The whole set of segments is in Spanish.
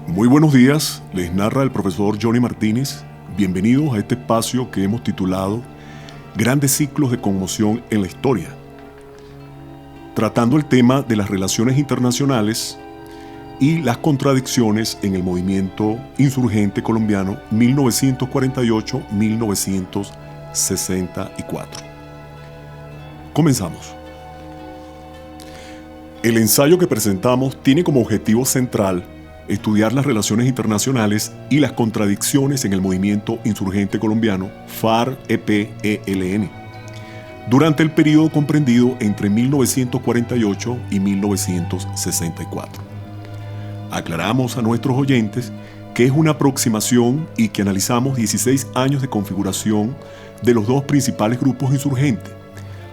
Muy buenos días, les narra el profesor Johnny Martínez. Bienvenidos a este espacio que hemos titulado Grandes ciclos de conmoción en la historia, tratando el tema de las relaciones internacionales y las contradicciones en el movimiento insurgente colombiano 1948-1964. Comenzamos. El ensayo que presentamos tiene como objetivo central estudiar las relaciones internacionales y las contradicciones en el movimiento insurgente colombiano FARC-EP-ELN durante el periodo comprendido entre 1948 y 1964. Aclaramos a nuestros oyentes que es una aproximación y que analizamos 16 años de configuración de los dos principales grupos insurgentes,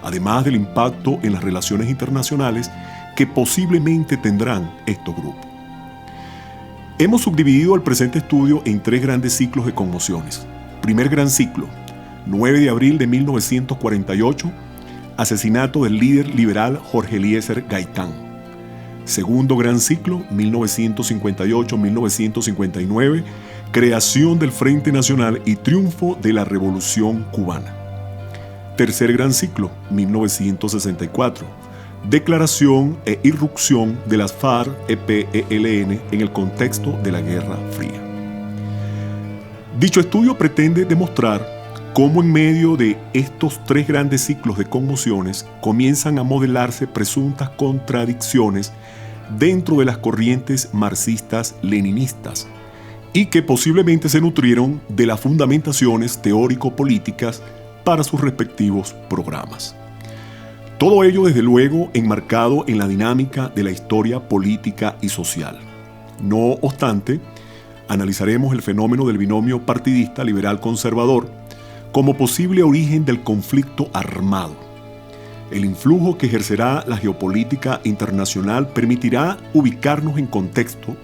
además del impacto en las relaciones internacionales que posiblemente tendrán estos grupos. Hemos subdividido el presente estudio en tres grandes ciclos de conmociones. Primer gran ciclo, 9 de abril de 1948, asesinato del líder liberal Jorge Eliezer Gaitán. Segundo gran ciclo, 1958-1959, creación del Frente Nacional y triunfo de la Revolución Cubana. Tercer gran ciclo, 1964, declaración e irrupción de las FARC-EP-ELN en el contexto de la Guerra Fría. Dicho estudio pretende demostrar cómo en medio de estos tres grandes ciclos de conmociones comienzan a modelarse presuntas contradicciones dentro de las corrientes marxistas-leninistas y que posiblemente se nutrieron de las fundamentaciones teórico-políticas para sus respectivos programas. Todo ello, desde luego, enmarcado en la dinámica de la historia política y social. No obstante, analizaremos el fenómeno del binomio partidista liberal-conservador como posible origen del conflicto armado. El influjo que ejercerá la geopolítica internacional permitirá ubicarnos en contexto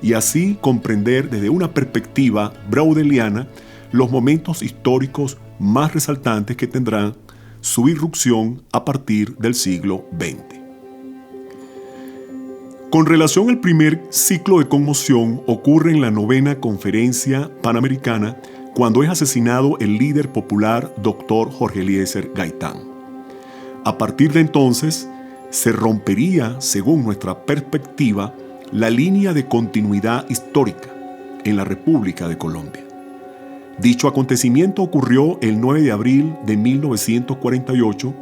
y así comprender desde una perspectiva braudeliana los momentos históricos más resaltantes que tendrán su irrupción a partir del siglo XX. Con relación al primer ciclo de conmoción, ocurre en la 9ª Conferencia Panamericana cuando es asesinado el líder popular Dr. Jorge Eliezer Gaitán. A partir de entonces, se rompería, según nuestra perspectiva, la línea de continuidad histórica en la República de Colombia. Dicho acontecimiento ocurrió el 9 de abril de 1948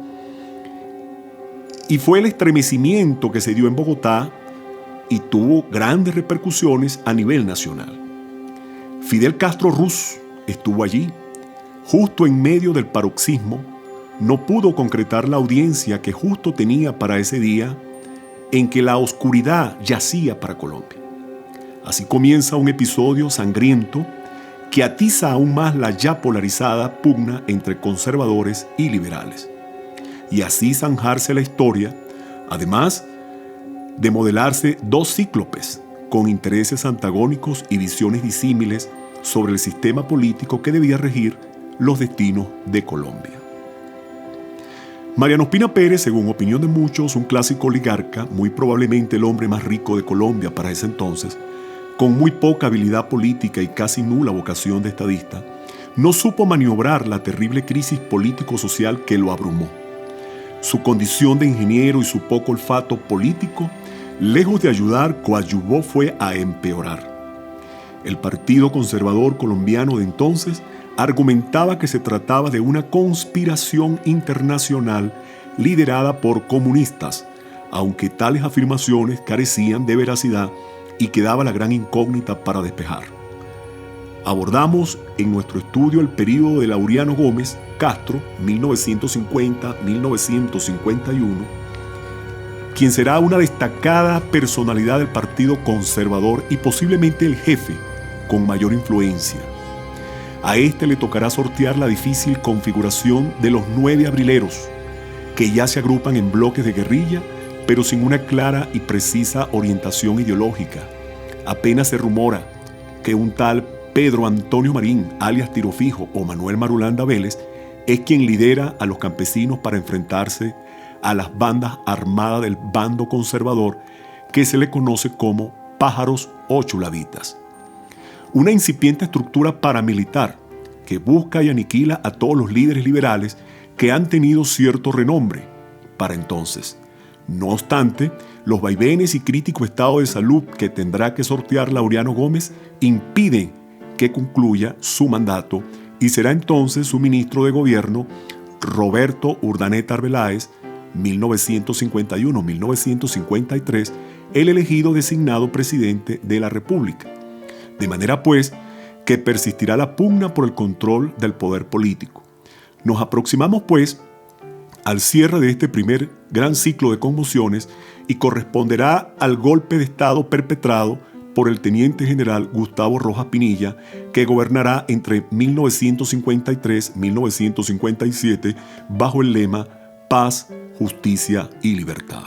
y fue el estremecimiento que se dio en Bogotá y tuvo grandes repercusiones a nivel nacional. Fidel Castro Ruz estuvo allí, justo en medio del paroxismo. No pudo concretar la audiencia que justo tenía para ese día en que la oscuridad yacía para Colombia. Así comienza un episodio sangriento que atiza aún más la ya polarizada pugna entre conservadores y liberales. Y así zanjarse la historia, además de modelarse dos cíclopes con intereses antagónicos y visiones disímiles sobre el sistema político que debía regir los destinos de Colombia. Mariano Ospina Pérez, según opinión de muchos, un clásico oligarca, muy probablemente el hombre más rico de Colombia para ese entonces, con muy poca habilidad política y casi nula vocación de estadista, no supo maniobrar la terrible crisis político-social que lo abrumó. Su condición de ingeniero y su poco olfato político, lejos de ayudar, coadyuvó fue a empeorar. El Partido Conservador Colombiano de entonces argumentaba que se trataba de una conspiración internacional liderada por comunistas, aunque tales afirmaciones carecían de veracidad y quedaba la gran incógnita para despejar. Abordamos en nuestro estudio el período de Laureano Gómez Castro, 1950-1951, quien será una destacada personalidad del Partido Conservador y posiblemente el jefe con mayor influencia. A este le tocará sortear la difícil configuración de los 9 abrileros, que ya se agrupan en bloques de guerrilla, pero sin una clara y precisa orientación ideológica. Apenas se rumora que un tal Pedro Antonio Marín, alias Tiro Fijo, o Manuel Marulanda Vélez, es quien lidera a los campesinos para enfrentarse a las bandas armadas del bando conservador que se le conoce como pájaros o chuladitas. Una incipiente estructura paramilitar que busca y aniquila a todos los líderes liberales que han tenido cierto renombre para entonces. No obstante, los vaivenes y crítico estado de salud que tendrá que sortear Laureano Gómez impiden que concluya su mandato y será entonces su ministro de gobierno, Roberto Urdaneta Arbeláez, 1951-1953, el elegido designado presidente de la República. De manera pues que persistirá la pugna por el control del poder político. Nos aproximamos pues al cierre de este primer gran ciclo de conmociones y corresponderá al golpe de Estado perpetrado por el teniente general Gustavo Rojas Pinilla, que gobernará entre 1953 y 1957 bajo el lema Paz, Justicia y Libertad.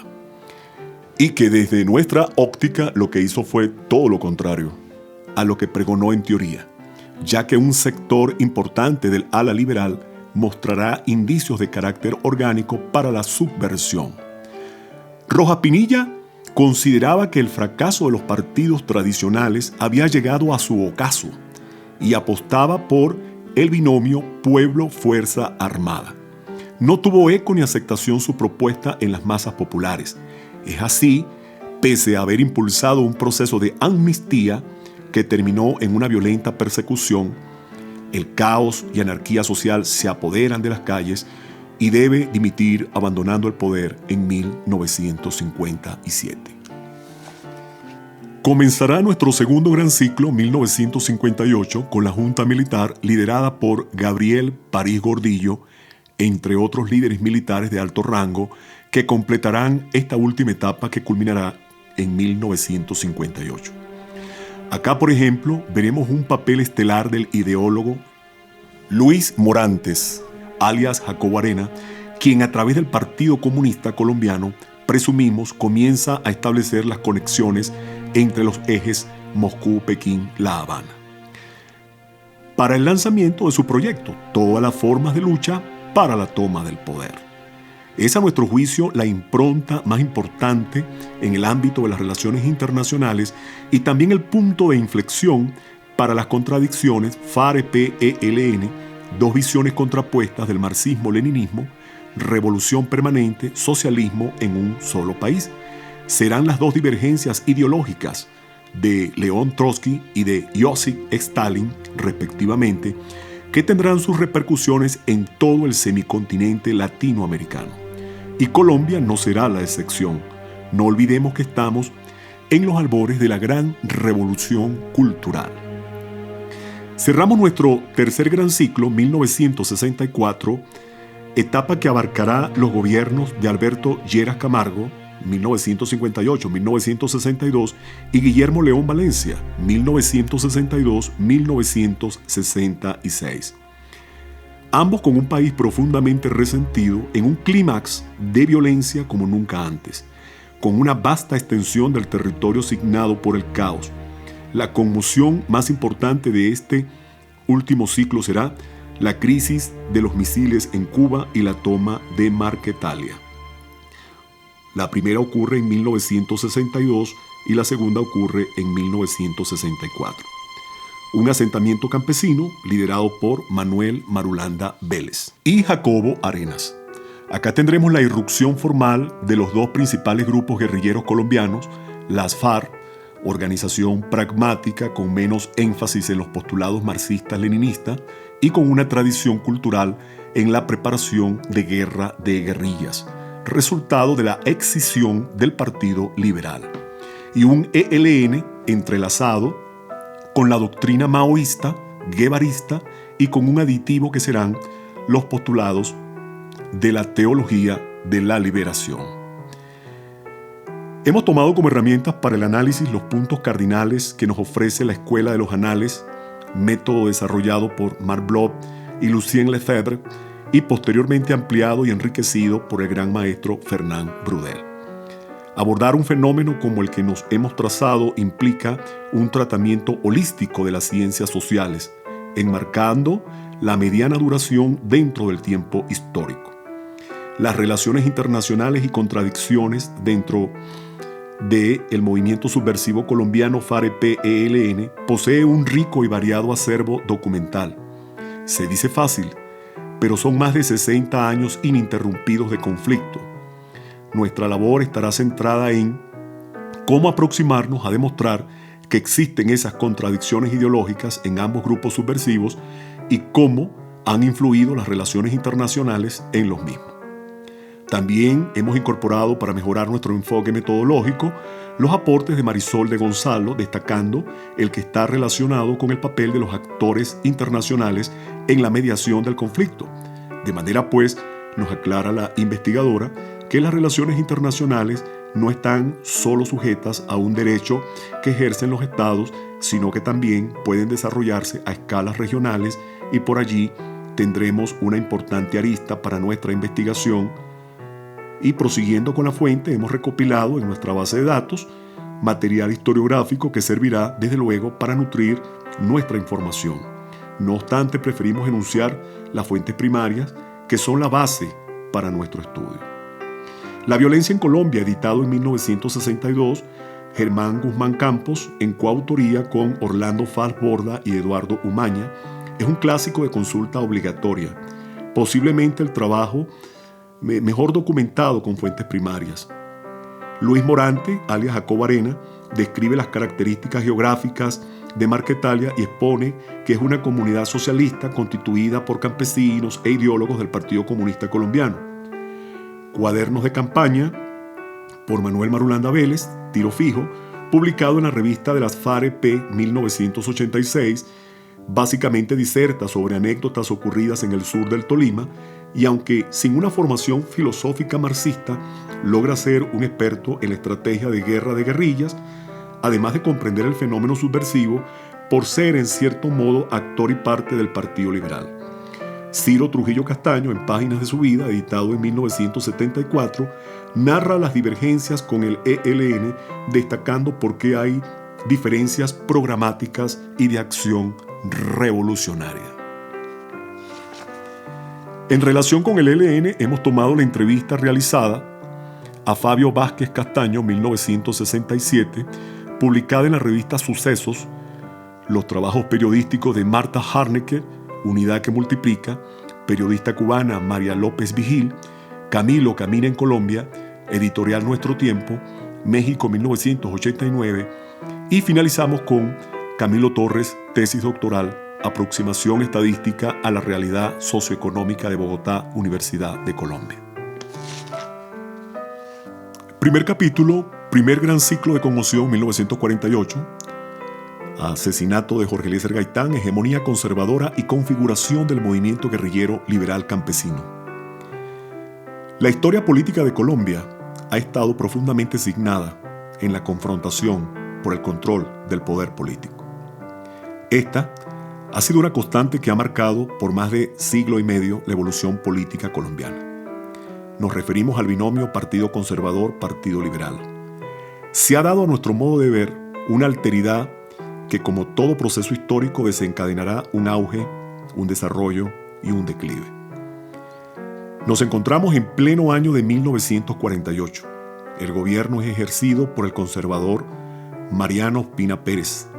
Y que desde nuestra óptica lo que hizo fue todo lo contrario a lo que pregonó en teoría, ya que un sector importante del ala liberal mostrará indicios de carácter orgánico para la subversión. Rojas Pinilla consideraba que el fracaso de los partidos tradicionales había llegado a su ocaso y apostaba por el binomio pueblo-fuerza armada. No tuvo eco ni aceptación su propuesta en las masas populares. Es así, pese a haber impulsado un proceso de amnistía que terminó en una violenta persecución, el caos y anarquía social se apoderan de las calles y debe dimitir abandonando el poder en 1957. Comenzará nuestro segundo gran ciclo, 1958, con la Junta Militar liderada por Gabriel París Gordillo, entre otros líderes militares de alto rango, que completarán esta última etapa que culminará en 1958. Acá, por ejemplo, veremos un papel estelar del ideólogo Luis Morantes, alias Jacobo Arena, quien a través del Partido Comunista Colombiano, presumimos, comienza a establecer las conexiones entre los ejes Moscú-Pekín-La Habana. Para el lanzamiento de su proyecto, todas las formas de lucha para la toma del poder. Es a nuestro juicio la impronta más importante en el ámbito de las relaciones internacionales y también el punto de inflexión para las contradicciones FARC-EP-ELN, dos visiones contrapuestas del marxismo-leninismo, revolución permanente, socialismo en un solo país. Serán las dos divergencias ideológicas de León Trotsky y de Josip Stalin, respectivamente, que tendrán sus repercusiones en todo el semicontinente latinoamericano. Y Colombia no será la excepción. No olvidemos que estamos en los albores de la gran revolución cultural. Cerramos nuestro tercer gran ciclo, 1964, etapa que abarcará los gobiernos de Alberto Lleras Camargo, 1958-1962, y Guillermo León Valencia, 1962-1966. Ambos con un país profundamente resentido en un clímax de violencia como nunca antes, con una vasta extensión del territorio signado por el caos. La conmoción más importante de este último ciclo será la crisis de los misiles en Cuba y la toma de Marquetalia. La primera ocurre en 1962 y la segunda ocurre en 1964. Un asentamiento campesino liderado por Manuel Marulanda Vélez y Jacobo Arenas. Acá tendremos la irrupción formal de los dos principales grupos guerrilleros colombianos, las FARC, organización pragmática con menos énfasis en los postulados marxistas-leninistas y con una tradición cultural en la preparación de guerra de guerrillas, resultado de la escisión del Partido Liberal, y un ELN entrelazado con la doctrina maoísta, guevarista y con un aditivo que serán los postulados de la teología de la liberación. Hemos tomado como herramientas para el análisis los puntos cardinales que nos ofrece la Escuela de los Anales, método desarrollado por Marc Bloch y Lucien Lefebvre y posteriormente ampliado y enriquecido por el gran maestro Fernand Braudel. Abordar un fenómeno como el que nos hemos trazado implica un tratamiento holístico de las ciencias sociales, enmarcando la mediana duración dentro del tiempo histórico. Las relaciones internacionales y contradicciones dentro del movimiento subversivo colombiano FAREP-ELN posee un rico y variado acervo documental. Se dice fácil, pero son más de 60 años ininterrumpidos de conflicto. Nuestra labor estará centrada en cómo aproximarnos a demostrar que existen esas contradicciones ideológicas en ambos grupos subversivos y cómo han influido las relaciones internacionales en los mismos. También hemos incorporado, para mejorar nuestro enfoque metodológico, los aportes de Marisol de Gonzalo, destacando el que está relacionado con el papel de los actores internacionales en la mediación del conflicto. De manera pues, nos aclara la investigadora que las relaciones internacionales no están solo sujetas a un derecho que ejercen los estados, sino que también pueden desarrollarse a escalas regionales y por allí tendremos una importante arista para nuestra investigación. Y prosiguiendo con la fuente, hemos recopilado en nuestra base de datos material historiográfico que servirá, desde luego, para nutrir nuestra información. No obstante, preferimos enunciar las fuentes primarias, que son la base para nuestro estudio. La violencia en Colombia, editado en 1962, Germán Guzmán Campos, en coautoría con Orlando Faz Borda y Eduardo Umaña, es un clásico de consulta obligatoria, posiblemente el trabajo mejor documentado con fuentes primarias. Luis Morante, alias Jacobo Arena, describe las características geográficas de Marquetalia y expone que es una comunidad socialista constituida por campesinos e ideólogos del Partido Comunista Colombiano. Cuadernos de campaña, por Manuel Marulanda Vélez, Tiro Fijo, publicado en la revista de las FAREP 1986, básicamente diserta sobre anécdotas ocurridas en el sur del Tolima y aunque sin una formación filosófica marxista, logra ser un experto en la estrategia de guerra de guerrillas, además de comprender el fenómeno subversivo por ser en cierto modo actor y parte del Partido Liberal. Ciro Trujillo Castaño, en Páginas de su vida, editado en 1974, narra las divergencias con el ELN, destacando por qué hay diferencias programáticas y de acción revolucionaria. En relación con el ELN, hemos tomado la entrevista realizada a Fabio Vázquez Castaño, 1967, publicada en la revista Sucesos, los trabajos periodísticos de Marta Harnecker, Unidad que Multiplica, periodista cubana María López Vigil, Camilo Camina en Colombia, editorial Nuestro Tiempo, México 1989, y finalizamos con Camilo Torres, tesis doctoral, Aproximación estadística a la realidad socioeconómica de Bogotá, Universidad de Colombia. Primer capítulo, primer gran ciclo de conmoción, 1948. Asesinato de Jorge Eliezer Gaitán, hegemonía conservadora y configuración del movimiento guerrillero liberal campesino. La historia política de Colombia ha estado profundamente signada en la confrontación por el control del poder político. Esta ha sido una constante que ha marcado por más de siglo y medio la evolución política colombiana. Nos referimos al binomio Partido Conservador-Partido Liberal. Se ha dado a nuestro modo de ver una alteridad que, como todo proceso histórico, desencadenará un auge, un desarrollo y un declive. Nos encontramos en pleno año de 1948. El gobierno es ejercido por el conservador Mariano Ospina Pérez.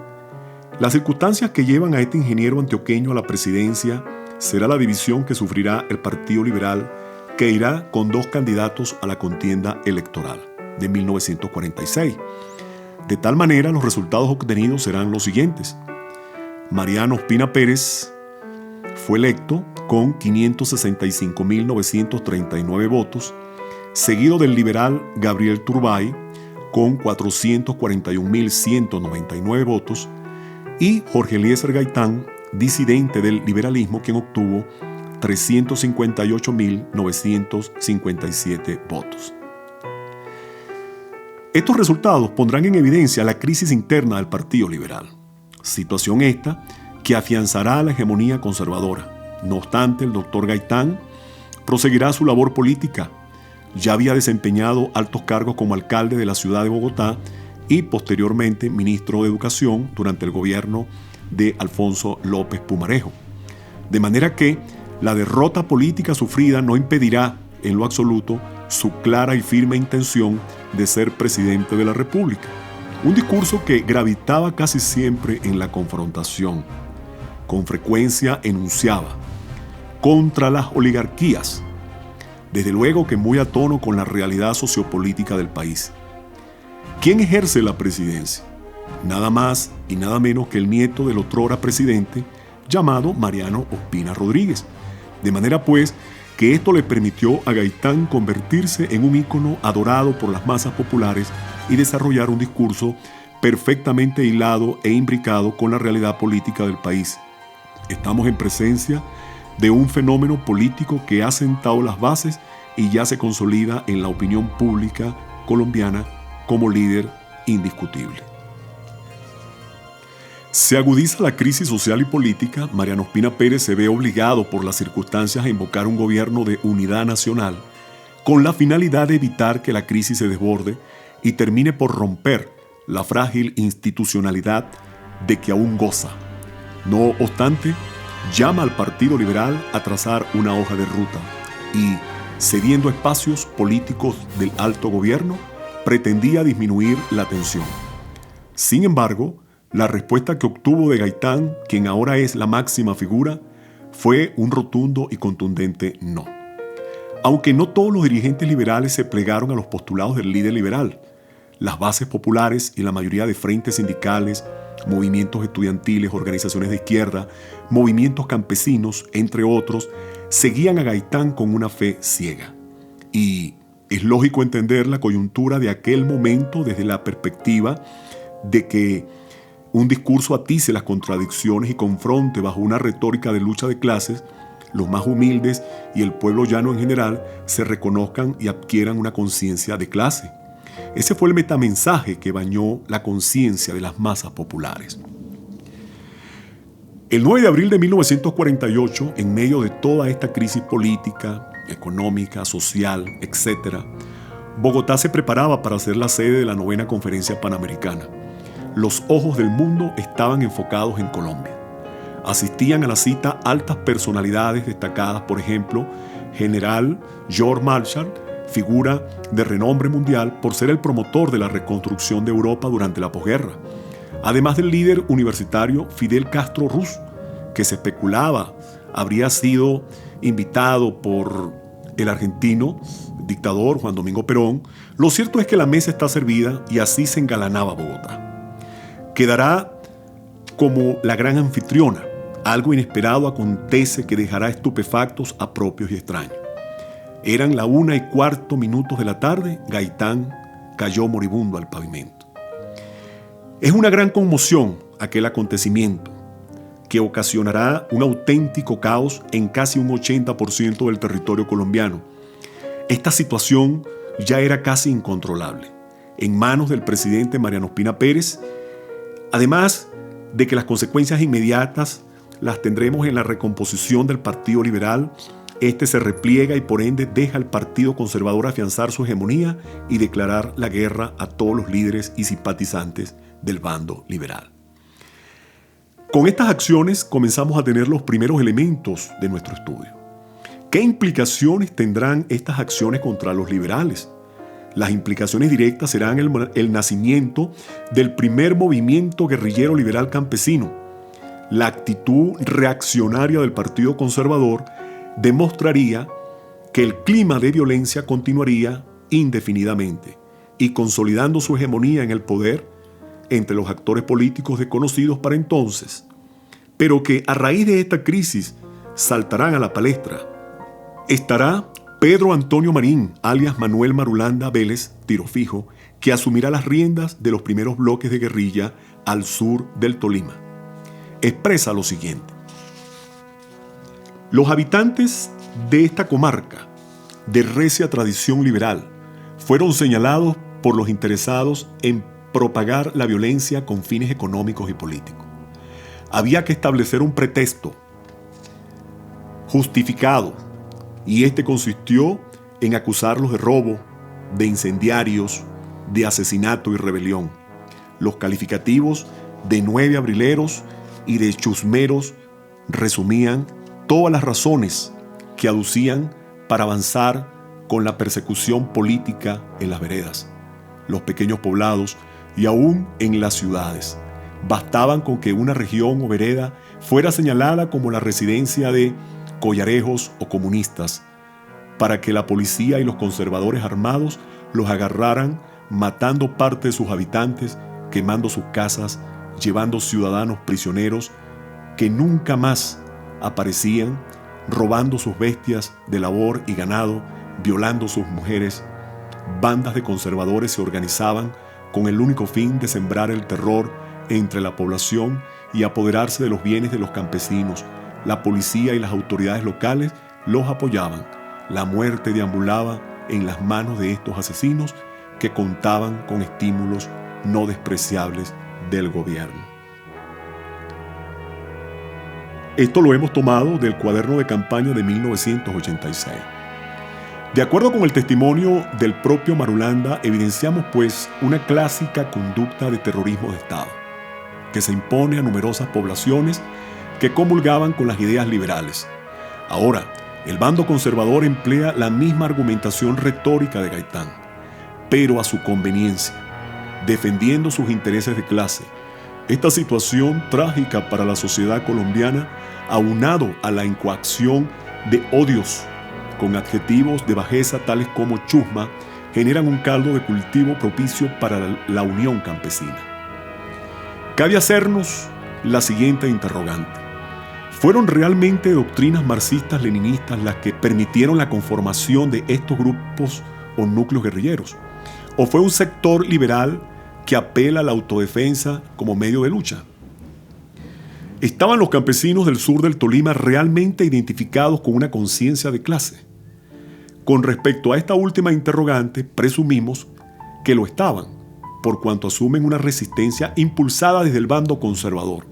Las circunstancias que llevan a este ingeniero antioqueño a la presidencia será la división que sufrirá el Partido Liberal, que irá con dos candidatos a la contienda electoral de 1946. De tal manera, los resultados obtenidos serán los siguientes. Mariano Ospina Pérez fue electo con 565.939 votos, seguido del liberal Gabriel Turbay con 441.199 votos y Jorge Eliezer Gaitán, disidente del liberalismo, quien obtuvo 358.957 votos. Estos resultados pondrán en evidencia la crisis interna del Partido Liberal, situación esta que afianzará la hegemonía conservadora. No obstante, el doctor Gaitán proseguirá su labor política. Ya había desempeñado altos cargos como alcalde de la ciudad de Bogotá y posteriormente ministro de Educación durante el gobierno de Alfonso López Pumarejo. De manera que la derrota política sufrida no impedirá en lo absoluto su clara y firme intención de ser presidente de la República. Un discurso que gravitaba casi siempre en la confrontación. Con frecuencia enunciaba contra las oligarquías, desde luego que muy a tono con la realidad sociopolítica del país. ¿Quién ejerce la presidencia? Nada más y nada menos que el nieto del otrora presidente llamado Mariano Ospina Rodríguez. De manera pues que esto le permitió a Gaitán convertirse en un ícono adorado por las masas populares y desarrollar un discurso perfectamente hilado e imbricado con la realidad política del país. Estamos en presencia de un fenómeno político que ha sentado las bases y ya se consolida en la opinión pública colombiana como líder indiscutible. Se agudiza la crisis social y política. Mariano Ospina Pérez se ve obligado por las circunstancias a invocar un gobierno de unidad nacional con la finalidad de evitar que la crisis se desborde y termine por romper la frágil institucionalidad de que aún goza. No obstante, llama al Partido Liberal a trazar una hoja de ruta y, cediendo espacios políticos del alto gobierno, pretendía disminuir la tensión. Sin embargo, la respuesta que obtuvo de Gaitán, quien ahora es la máxima figura, fue un rotundo y contundente no. Aunque no todos los dirigentes liberales se plegaron a los postulados del líder liberal, las bases populares y la mayoría de frentes sindicales, movimientos estudiantiles, organizaciones de izquierda, movimientos campesinos, entre otros, seguían a Gaitán con una fe ciega. Y es lógico entender la coyuntura de aquel momento desde la perspectiva de que un discurso atice las contradicciones y confronte bajo una retórica de lucha de clases, los más humildes y el pueblo llano en general se reconozcan y adquieran una conciencia de clase. Ese fue el metamensaje que bañó la conciencia de las masas populares. El 9 de abril de 1948, en medio de toda esta crisis política, económica, social, etc., Bogotá se preparaba para ser la sede de la 9ª Conferencia Panamericana. Los ojos del mundo estaban enfocados en Colombia. Asistían a la cita altas personalidades destacadas, por ejemplo, General George Marshall, figura de renombre mundial por ser el promotor de la reconstrucción de Europa durante la posguerra, además del líder universitario Fidel Castro Ruz, que se especulaba habría sido invitado por el argentino dictador Juan Domingo Perón. Lo cierto es que la mesa está servida y así se engalanaba Bogotá. Quedará como la gran anfitriona. Algo inesperado acontece que dejará estupefactos a propios y extraños. Eran la 1:15 de la tarde, Gaitán cayó moribundo al pavimento. Es una gran conmoción aquel acontecimiento que ocasionará un auténtico caos en casi un 80% del territorio colombiano. Esta situación ya era casi incontrolable, en manos del presidente Mariano Ospina Pérez, además de que las consecuencias inmediatas las tendremos en la recomposición del Partido Liberal. Este se repliega y por ende deja al Partido Conservador afianzar su hegemonía y declarar la guerra a todos los líderes y simpatizantes del bando liberal. Con estas acciones comenzamos a tener los primeros elementos de nuestro estudio. ¿Qué implicaciones tendrán estas acciones contra los liberales? Las implicaciones directas serán el nacimiento del primer movimiento guerrillero liberal campesino. La actitud reaccionaria del Partido Conservador demostraría que el clima de violencia continuaría indefinidamente y consolidando su hegemonía en el poder entre los actores políticos desconocidos para entonces, pero que a raíz de esta crisis saltarán a la palestra. Estará Pedro Antonio Marín, alias Manuel Marulanda Vélez, tiro fijo, que asumirá las riendas de los primeros bloques de guerrilla al sur del Tolima. Expresa lo siguiente: los habitantes de esta comarca, de recia tradición liberal, fueron señalados por los interesados en propagar la violencia con fines económicos y políticos. Había que establecer un pretexto justificado, y este consistió en acusarlos de robo, de incendiarios, de asesinato y rebelión. Los calificativos de 9 abrileros y de chusmeros resumían todas las razones que aducían para avanzar con la persecución política en las veredas. los pequeños poblados y aún en las ciudades. Bastaban con que una región o vereda fuera señalada como la residencia de collarejos o comunistas para que la policía y los conservadores armados los agarraran, matando parte de sus habitantes, quemando sus casas, llevando ciudadanos prisioneros que nunca más aparecían, robando sus bestias de labor y ganado, violando sus mujeres. Bandas de conservadores se organizaban con el único fin de sembrar el terror entre la población y apoderarse de los bienes de los campesinos. La policía y las autoridades locales los apoyaban. La muerte deambulaba en las manos de estos asesinos que contaban con estímulos no despreciables del gobierno. Esto lo hemos tomado del cuaderno de campaña de 1986. De acuerdo con el testimonio del propio Marulanda, evidenciamos pues una clásica conducta de terrorismo de Estado, que se impone a numerosas poblaciones que comulgaban con las ideas liberales. Ahora, el bando conservador emplea la misma argumentación retórica de Gaitán, pero a su conveniencia, defendiendo sus intereses de clase. Esta situación trágica para la sociedad colombiana, aunado a la incoacción de odios con adjetivos de bajeza tales como chusma, generan un caldo de cultivo propicio para la unión campesina. Cabe hacernos la siguiente interrogante. ¿Fueron realmente doctrinas marxistas-leninistas las que permitieron la conformación de estos grupos o núcleos guerrilleros? ¿O fue un sector liberal que apela a la autodefensa como medio de lucha? ¿Estaban los campesinos del sur del Tolima realmente identificados con una conciencia de clase? Con respecto a esta última interrogante, presumimos que lo estaban, por cuanto asumen una resistencia impulsada desde el bando conservador.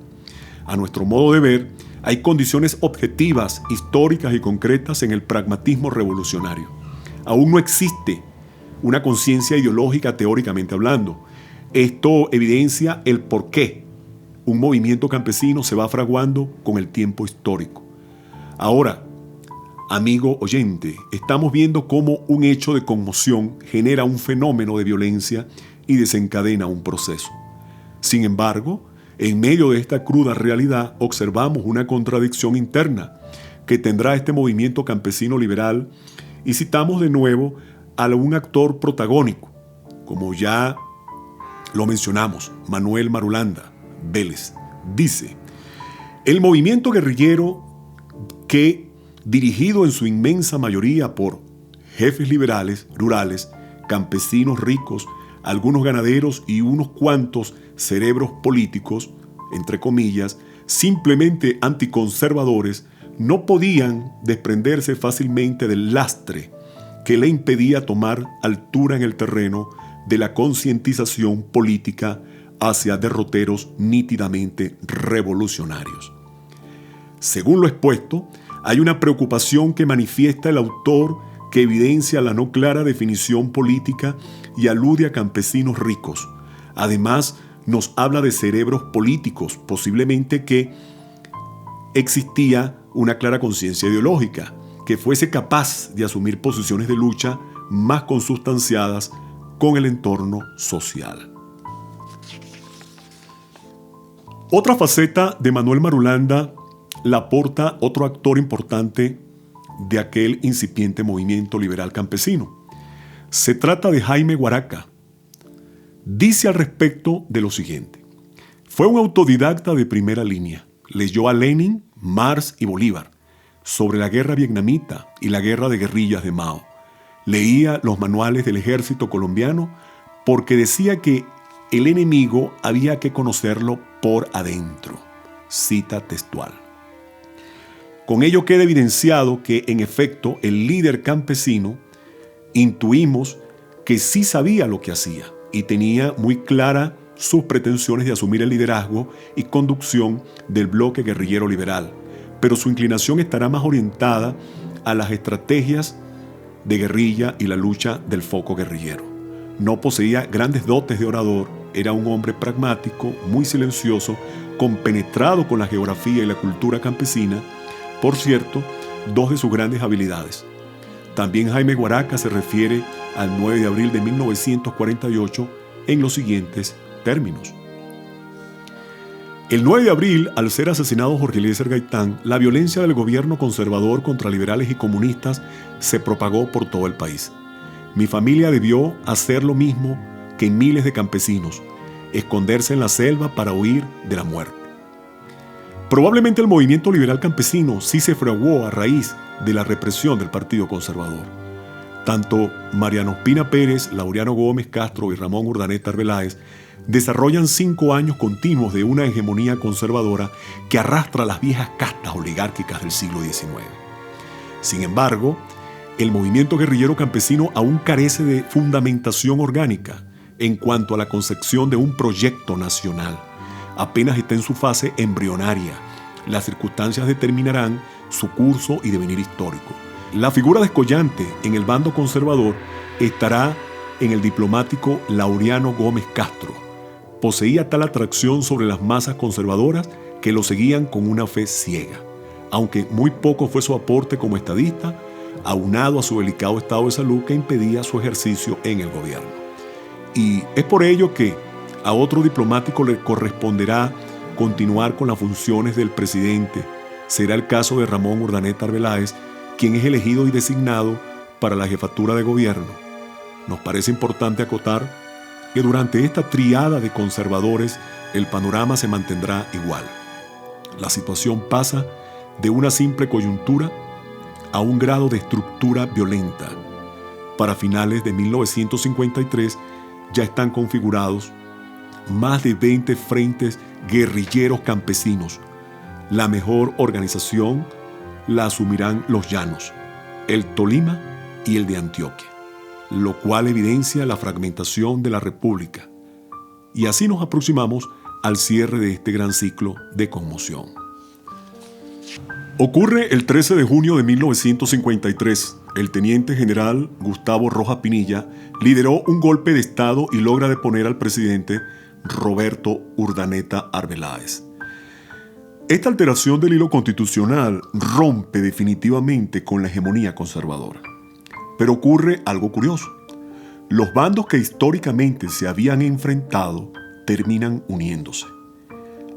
A nuestro modo de ver, hay condiciones objetivas, históricas y concretas en el pragmatismo revolucionario. Aún no existe una conciencia ideológica teóricamente hablando. Esto evidencia el por qué un movimiento campesino se va fraguando con el tiempo histórico. Ahora, amigo oyente, estamos viendo cómo un hecho de conmoción genera un fenómeno de violencia y desencadena un proceso. Sin embargo, en medio de esta cruda realidad observamos una contradicción interna que tendrá este movimiento campesino liberal y citamos de nuevo a un actor protagónico, como ya lo mencionamos, Manuel Marulanda Vélez. Dice: el movimiento guerrillero que, dirigido en su inmensa mayoría por jefes liberales, rurales, campesinos ricos, algunos ganaderos y unos cuantos cerebros políticos, entre comillas, simplemente anticonservadores, no podían desprenderse fácilmente del lastre que le impedía tomar altura en el terreno de la concientización política hacia derroteros nítidamente revolucionarios. Según lo expuesto, hay una preocupación que manifiesta el autor que evidencia la no clara definición política y alude a campesinos ricos. Además, nos habla de cerebros políticos, posiblemente que existía una clara conciencia ideológica, que fuese capaz de asumir posiciones de lucha más consustanciadas con el entorno social. Otra faceta de Manuel Marulanda la aporta otro actor importante de aquel incipiente movimiento liberal campesino. Se trata de Jaime Guaraca. Dice al respecto de lo siguiente: fue un autodidacta de primera línea. Leyó a Lenin, Marx y Bolívar sobre la guerra vietnamita y la guerra de guerrillas de Mao. Leía los manuales del ejército colombiano porque decía que el enemigo había que conocerlo por adentro. Cita textual. Con ello queda evidenciado que, en efecto, el líder campesino, intuimos que sí sabía lo que hacía y tenía muy clara sus pretensiones de asumir el liderazgo y conducción del bloque guerrillero liberal, pero su inclinación estará más orientada a las estrategias de guerrilla y la lucha del foco guerrillero. No poseía grandes dotes de orador, era un hombre pragmático, muy silencioso, compenetrado con la geografía y la cultura campesina. Por cierto, dos de sus grandes habilidades. También Jaime Guaraca se refiere al 9 de abril de 1948 en los siguientes términos. El 9 de abril, al ser asesinado Jorge Eliezer Gaitán, la violencia del gobierno conservador contra liberales y comunistas se propagó por todo el país. Mi familia debió hacer lo mismo que miles de campesinos, esconderse en la selva para huir de la muerte. Probablemente el movimiento liberal campesino sí se fraguó a raíz de la represión del Partido Conservador. Tanto Mariano Ospina Pérez, Laureano Gómez Castro y Ramón Urdaneta Arbeláez desarrollan 5 años continuos de una hegemonía conservadora que arrastra las viejas castas oligárquicas del siglo XIX. Sin embargo, el movimiento guerrillero campesino aún carece de fundamentación orgánica en cuanto a la concepción de un proyecto nacional. Apenas está en su fase embrionaria. Las circunstancias determinarán su curso y devenir histórico. La figura descollante en el bando conservador estará en el diplomático Laureano Gómez Castro. Poseía tal atracción sobre las masas conservadoras que lo seguían con una fe ciega. Aunque muy poco fue su aporte como estadista, aunado a su delicado estado de salud que impedía su ejercicio en el gobierno. Y es por ello que a otro diplomático le corresponderá continuar con las funciones del presidente. Será el caso de Ramón Urdaneta Arbeláez, quien es elegido y designado para la jefatura de gobierno. Nos parece importante acotar que durante esta triada de conservadores el panorama se mantendrá igual. La situación pasa de una simple coyuntura a un grado de estructura violenta. Para finales de 1953 ya están configurados más de 20 frentes guerrilleros campesinos. La mejor organización la asumirán los llanos, el Tolima y el de Antioquia, lo cual evidencia la fragmentación de la República. Y así nos aproximamos al cierre de este gran ciclo de conmoción. Ocurre el 13 de junio de 1953. El teniente general Gustavo Rojas Pinilla lideró un golpe de Estado y logra deponer al presidente Roberto Urdaneta Arbeláez. Esta alteración del hilo constitucional rompe definitivamente con la hegemonía conservadora. Pero ocurre algo curioso. Los bandos que históricamente se habían enfrentado terminan uniéndose.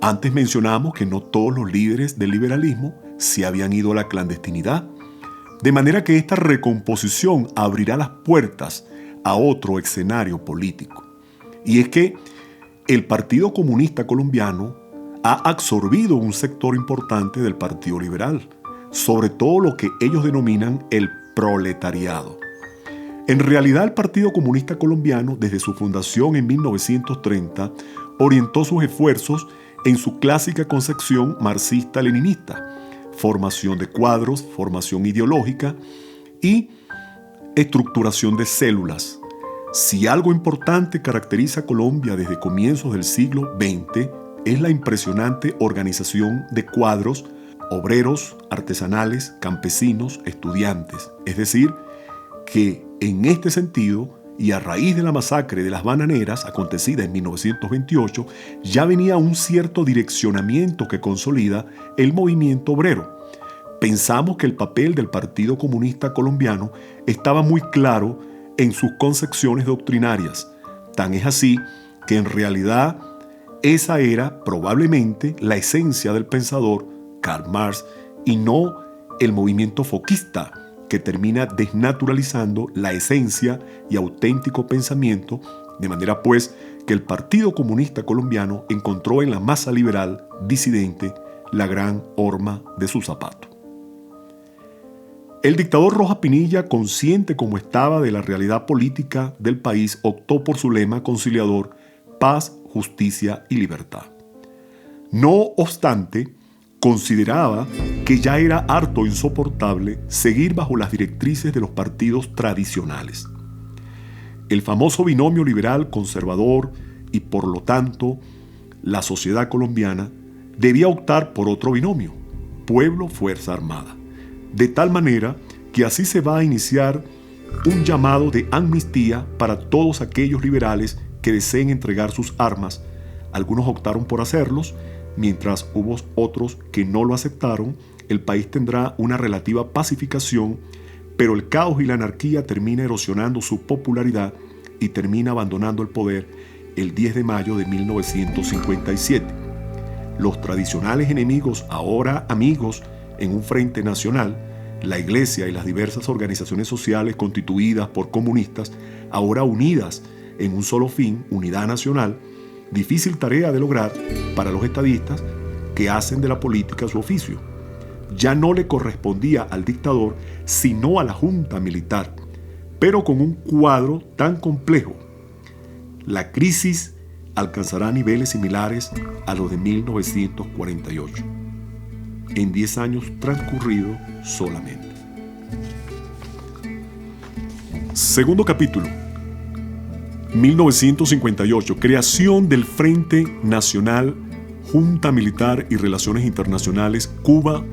Antes mencionamos que no todos los líderes del liberalismo se habían ido a la clandestinidad, de manera que esta recomposición abrirá las puertas a otro escenario político. Y es que el Partido Comunista Colombiano ha absorbido un sector importante del Partido Liberal, sobre todo lo que ellos denominan el proletariado. En realidad, el Partido Comunista Colombiano, desde su fundación en 1930, orientó sus esfuerzos en su clásica concepción marxista-leninista: formación de cuadros, formación ideológica y estructuración de células. Si algo importante caracteriza a Colombia desde comienzos del siglo XX, es la impresionante organización de cuadros obreros, artesanales, campesinos, estudiantes. Es decir, que en este sentido, y a raíz de la masacre de las bananeras acontecida en 1928, ya venía un cierto direccionamiento que consolida el movimiento obrero. Pensamos que el papel del Partido Comunista Colombiano estaba muy claro en sus concepciones doctrinarias. Tan es así que en realidad esa era probablemente la esencia del pensador Karl Marx y no el movimiento foquista, que termina desnaturalizando la esencia y auténtico pensamiento, de manera pues que el Partido Comunista Colombiano encontró en la masa liberal disidente la gran horma de su zapato. El dictador Rojas Pinilla, consciente como estaba de la realidad política del país, optó por su lema conciliador: paz, justicia y libertad. No obstante, consideraba que ya era harto insoportable seguir bajo las directrices de los partidos tradicionales. El famoso binomio liberal-conservador y por lo tanto la sociedad colombiana debía optar por otro binomio: pueblo-fuerza armada. De tal manera que así se va a iniciar un llamado de amnistía para todos aquellos liberales que deseen entregar sus armas. Algunos optaron por hacerlos, mientras hubo otros que no lo aceptaron. El país tendrá una relativa pacificación, pero el caos y la anarquía termina erosionando su popularidad y termina abandonando el poder el 10 de mayo de 1957. Los tradicionales enemigos, ahora amigos en un frente nacional, la Iglesia y las diversas organizaciones sociales constituidas por comunistas, ahora unidas en un solo fin, unidad nacional, difícil tarea de lograr para los estadistas que hacen de la política su oficio. Ya no le correspondía al dictador, sino a la junta militar, pero con un cuadro tan complejo. La crisis alcanzará niveles similares a los de 1948, en 10 años transcurridos solamente. Segundo capítulo, 1958, creación del Frente Nacional, Junta Militar y Relaciones Internacionales, Cuba,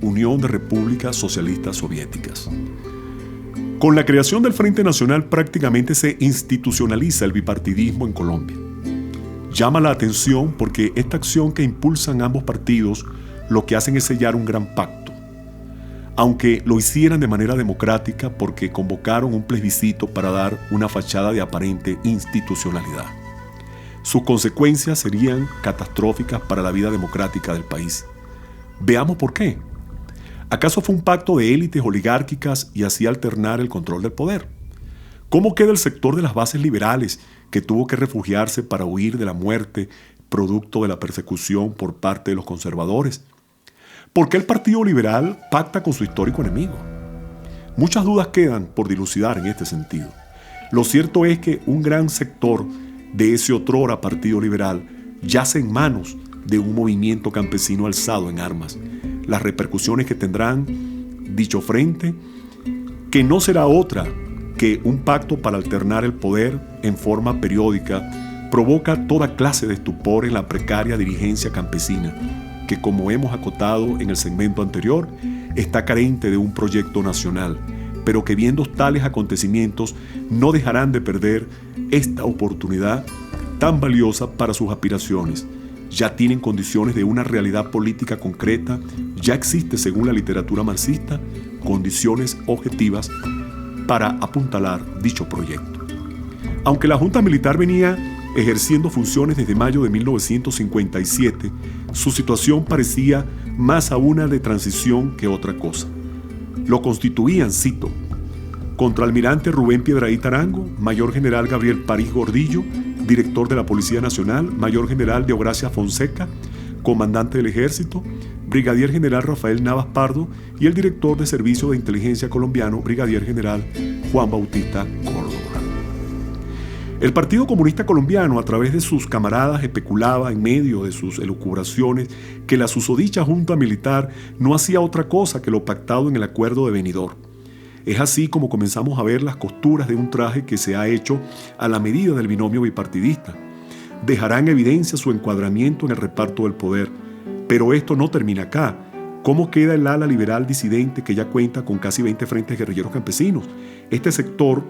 Unión de Repúblicas Socialistas Soviéticas. Con la creación del Frente Nacional prácticamente se institucionaliza el bipartidismo en Colombia. Llama la atención porque esta acción que impulsan ambos partidos lo que hacen es sellar un gran pacto, aunque lo hicieran de manera democrática porque convocaron un plebiscito para dar una fachada de aparente institucionalidad. Sus consecuencias serían catastróficas para la vida democrática del país. Veamos por qué. ¿Acaso fue un pacto de élites oligárquicas y así alternar el control del poder? ¿Cómo queda el sector de las bases liberales que tuvo que refugiarse para huir de la muerte producto de la persecución por parte de los conservadores? ¿Por qué el Partido Liberal pacta con su histórico enemigo? Muchas dudas quedan por dilucidar en este sentido. Lo cierto es que un gran sector de ese otrora Partido Liberal yace en manos de un movimiento campesino alzado en armas. Las repercusiones que tendrán dicho frente, que no será otra que un pacto para alternar el poder en forma periódica, provoca toda clase de estupor en la precaria dirigencia campesina, que, como hemos acotado en el segmento anterior, está carente de un proyecto nacional, pero que viendo tales acontecimientos no dejarán de perder esta oportunidad tan valiosa para sus aspiraciones. Ya tienen condiciones de una realidad política concreta, ya existe, según la literatura marxista, condiciones objetivas para apuntalar dicho proyecto. Aunque la Junta Militar venía ejerciendo funciones desde mayo de 1957, su situación parecía más a una de transición que otra cosa. Lo constituían, cito, contraalmirante Rubén Piedrahíta Arango, mayor general Gabriel París Gordillo, director de la Policía Nacional, mayor general Deogracia Fonseca, comandante del Ejército, brigadier general Rafael Navas Pardo y el director de Servicio de Inteligencia colombiano, brigadier general Juan Bautista Córdoba. El Partido Comunista Colombiano, a través de sus camaradas, especulaba en medio de sus elucubraciones que la susodicha junta militar no hacía otra cosa que lo pactado en el acuerdo de Benidorm. Es así como comenzamos a ver las costuras de un traje que se ha hecho a la medida del binomio bipartidista. Dejará en evidencia su encuadramiento en el reparto del poder. Pero esto no termina acá. ¿Cómo queda el ala liberal disidente que ya cuenta con casi 20 frentes guerrilleros campesinos? Este sector,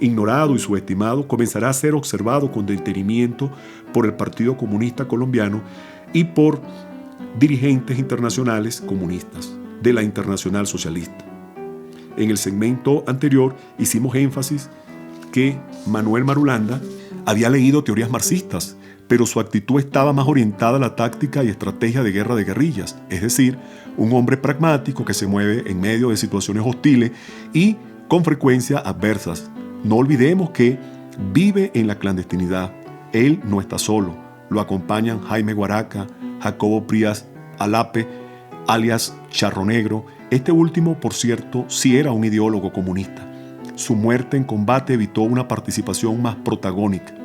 ignorado y subestimado, comenzará a ser observado con detenimiento por el Partido Comunista Colombiano y por dirigentes internacionales comunistas de la Internacional Socialista. En el segmento anterior hicimos énfasis que Manuel Marulanda había leído teorías marxistas, pero su actitud estaba más orientada a la táctica y estrategia de guerra de guerrillas, es decir, un hombre pragmático que se mueve en medio de situaciones hostiles y con frecuencia adversas. No olvidemos que vive en la clandestinidad. Él no está solo. Lo acompañan Jaime Guaraca, Jacobo Prías Alape, alias Charro Negro. Este último, por cierto, sí era un ideólogo comunista. Su muerte en combate evitó una participación más protagónica.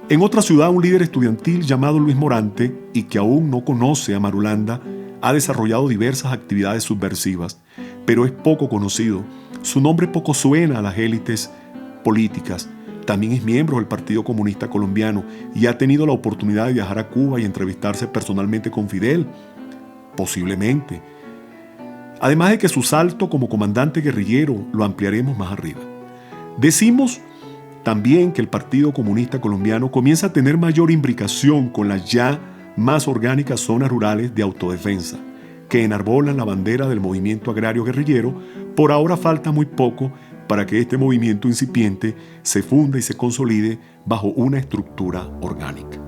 En otra ciudad, un líder estudiantil llamado Luis Morante, y que aún no conoce a Marulanda, ha desarrollado diversas actividades subversivas, pero es poco conocido. Su nombre poco suena a las élites políticas. También es miembro del Partido Comunista Colombiano y ha tenido la oportunidad de viajar a Cuba y entrevistarse personalmente con Fidel, posiblemente. Además de que su salto como comandante guerrillero lo ampliaremos más arriba. Decimos también que el Partido Comunista Colombiano comienza a tener mayor imbricación con las ya más orgánicas zonas rurales de autodefensa, que enarbolan la bandera del movimiento agrario guerrillero Por ahora falta muy poco para que este movimiento incipiente se funda y se consolide bajo una estructura orgánica.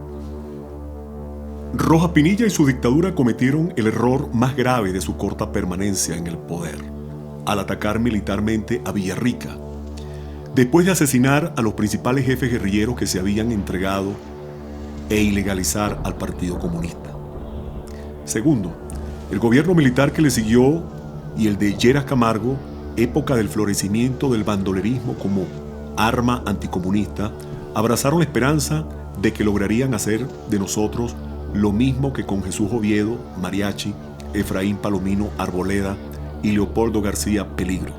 Rojas Pinilla y su dictadura cometieron el error más grave de su corta permanencia en el poder, al atacar militarmente a Villarrica, después de asesinar a los principales jefes guerrilleros que se habían entregado e ilegalizar al Partido Comunista. Segundo, el gobierno militar que le siguió y el de Lleras Camargo, época del florecimiento del bandolerismo como arma anticomunista, abrazaron la esperanza de que lograrían hacer de nosotros lo mismo que con Jesús Oviedo, Mariachi, Efraín Palomino Arboleda y Leopoldo García Peligro,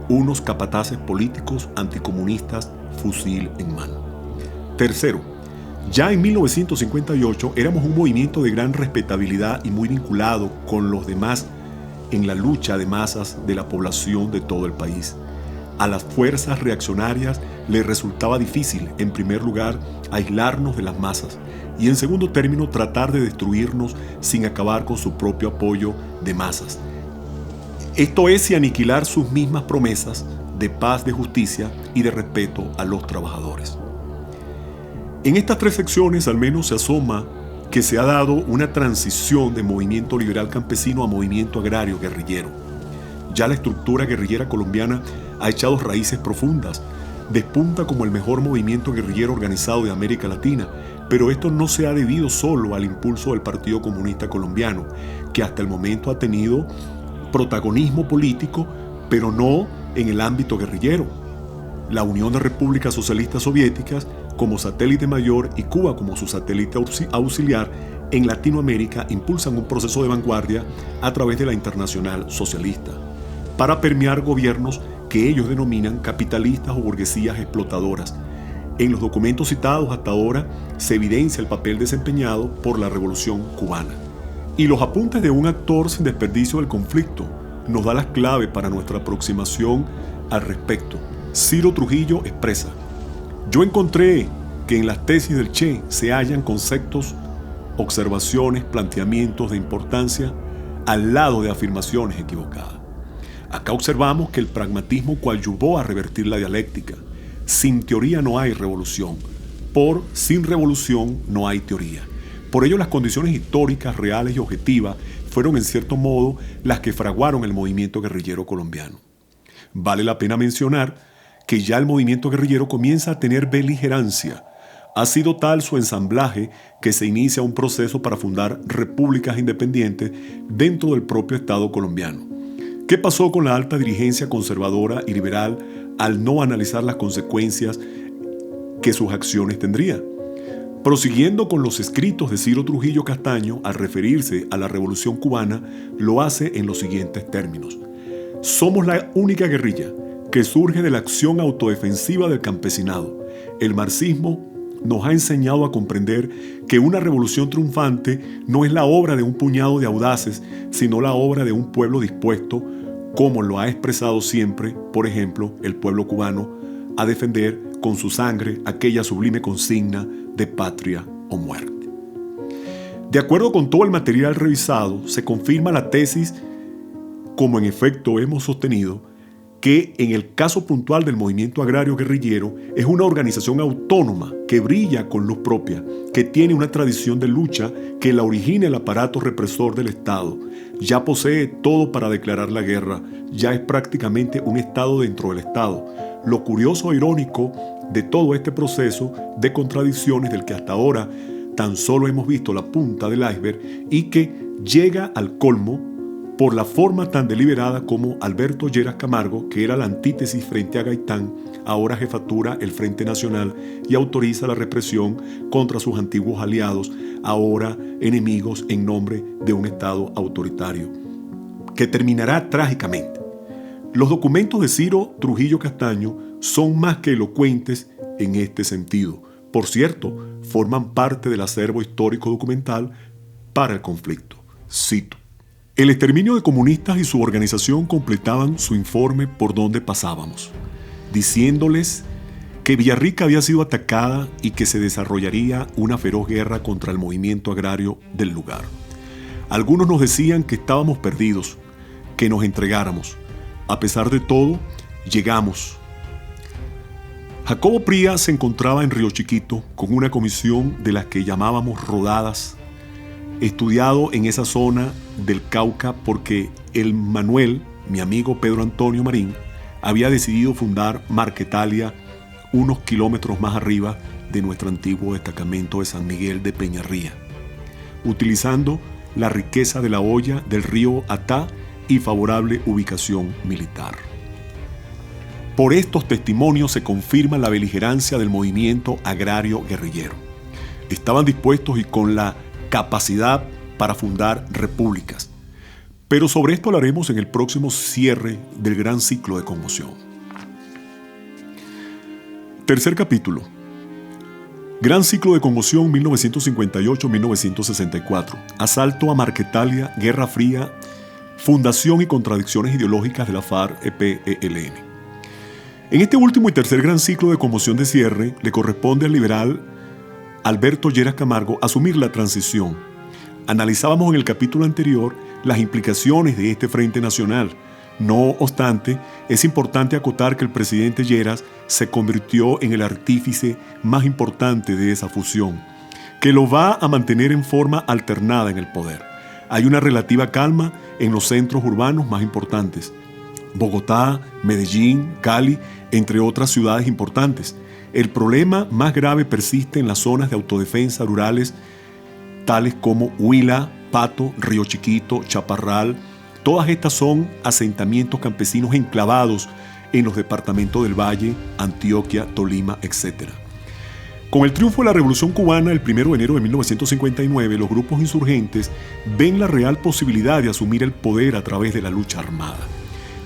unos capataces políticos anticomunistas fusil en mano. Tercero, ya en 1958 éramos un movimiento de gran respetabilidad y muy vinculado con los demás en la lucha de masas de la población de todo el país. A las fuerzas reaccionarias les resultaba difícil, en primer lugar, aislarnos de las masas y, en segundo término, tratar de destruirnos sin acabar con su propio apoyo de masas. Esto es, y aniquilar sus mismas promesas de paz, de justicia y de respeto a los trabajadores. En estas tres secciones al menos se asoma que se ha dado una transición de movimiento liberal campesino a movimiento agrario guerrillero. Ya la estructura guerrillera colombiana ha echado raíces profundas, despunta como el mejor movimiento guerrillero organizado de América Latina, pero esto no se ha debido solo al impulso del Partido Comunista Colombiano, que hasta el momento ha tenido protagonismo político, pero no en el ámbito guerrillero. La Unión de Repúblicas Socialistas Soviéticas como satélite mayor y Cuba como su satélite auxiliar en Latinoamérica impulsan un proceso de vanguardia a través de la Internacional Socialista para permear gobiernos que ellos denominan capitalistas o burguesías explotadoras. En los documentos citados hasta ahora se evidencia el papel desempeñado por la Revolución Cubana. Y los apuntes de un actor sin desperdicio del conflicto nos da las claves para nuestra aproximación al respecto. Ciro Trujillo expresa: yo encontré que en las tesis del Che se hallan conceptos, observaciones, planteamientos de importancia al lado de afirmaciones equivocadas. Acá observamos que el pragmatismo coadyuvó a revertir la dialéctica. Sin teoría no hay revolución. Sin revolución no hay teoría. Por ello las condiciones históricas, reales y objetivas fueron en cierto modo las que fraguaron el movimiento guerrillero colombiano. Vale la pena mencionar que ya el movimiento guerrillero comienza a tener beligerancia. Ha sido tal su ensamblaje que se inicia un proceso para fundar repúblicas independientes dentro del propio Estado colombiano. ¿Qué pasó con la alta dirigencia conservadora y liberal al no analizar las consecuencias que sus acciones tendrían? Prosiguiendo con los escritos de Ciro Trujillo Castaño, al referirse a la Revolución Cubana, lo hace en los siguientes términos: somos la única guerrilla que surge de la acción autodefensiva del campesinado. El marxismo nos ha enseñado a comprender que una revolución triunfante no es la obra de un puñado de audaces, sino la obra de un pueblo dispuesto, como lo ha expresado siempre, por ejemplo, el pueblo cubano, a defender con su sangre aquella sublime consigna de patria o muerte. De acuerdo con todo el material revisado, se confirma la tesis, como en efecto hemos sostenido, que en el caso puntual del movimiento agrario guerrillero es una organización autónoma que brilla con luz propia, que tiene una tradición de lucha que la origina el aparato represor del Estado. Ya posee todo para declarar la guerra, ya es prácticamente un Estado dentro del Estado. Lo curioso e irónico de todo este proceso de contradicciones del que hasta ahora tan solo hemos visto la punta del iceberg y que llega al colmo por la forma tan deliberada como Alberto Lleras Camargo, que era la antítesis frente a Gaitán, ahora jefatura el Frente Nacional y autoriza la represión contra sus antiguos aliados, ahora enemigos, en nombre de un Estado autoritario, que terminará trágicamente. Los documentos de Ciro Trujillo Castaño son más que elocuentes en este sentido. Por cierto, forman parte del acervo histórico documental para el conflicto. Cito: el exterminio de comunistas y su organización completaban su informe por donde pasábamos, diciéndoles que Villarrica había sido atacada y que se desarrollaría una feroz guerra contra el movimiento agrario del lugar. Algunos nos decían que estábamos perdidos, que nos entregáramos. A pesar de todo, llegamos. Jacobo Pría se encontraba en Río Chiquito con una comisión de las que llamábamos rodadas, estudiado en esa zona del Cauca porque el Manuel, mi amigo Pedro Antonio Marín, había decidido fundar Marquetalia unos kilómetros más arriba de nuestro antiguo destacamento de San Miguel de Peñarría, utilizando la riqueza de la hoya del río Atá y favorable ubicación militar. Por estos testimonios se confirma la beligerancia del movimiento agrario guerrillero. Estaban dispuestos y con la capacidad para fundar repúblicas. Pero sobre esto hablaremos en el próximo cierre del gran ciclo de conmoción. Tercer capítulo. Gran ciclo de conmoción 1958-1964. Asalto a Marquetalia, Guerra Fría, fundación y contradicciones ideológicas de la FARC-EP-ELN. En este último y tercer gran ciclo de conmoción de cierre, le corresponde al liberal Alberto Lleras Camargo asumir la transición. Analizábamos en el capítulo anterior las implicaciones de este Frente Nacional. No obstante, es importante acotar que el presidente Lleras se convirtió en el artífice más importante de esa fusión, que lo va a mantener en forma alternada en el poder. Hay una relativa calma en los centros urbanos más importantes. Bogotá, Medellín, Cali, entre otras ciudades importantes. El problema más grave persiste en las zonas de autodefensa rurales, tales como Huila, Pato, Río Chiquito, Chaparral. Todas estas son asentamientos campesinos enclavados en los departamentos del Valle, Antioquia, Tolima, etc. Con el triunfo de la Revolución Cubana el 1 de enero de 1959, los grupos insurgentes ven la real posibilidad de asumir el poder a través de la lucha armada.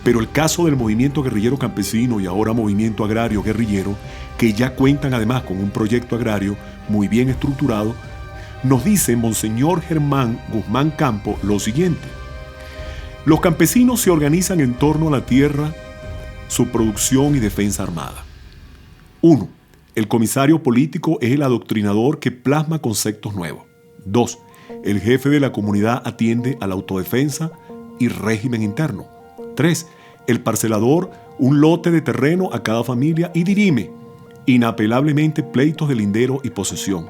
Pero el caso del movimiento guerrillero campesino y ahora movimiento agrario guerrillero, que ya cuentan además con un proyecto agrario muy bien estructurado, nos dice Monseñor Germán Guzmán Campo lo siguiente: los campesinos se organizan en torno a la tierra, su producción y defensa armada. 1. El comisario político es el adoctrinador que plasma conceptos nuevos. 2. El jefe de la comunidad atiende a la autodefensa y régimen interno. 3. El parcelador, un lote de terreno a cada familia y dirime inapelablemente pleitos de lindero y posesión.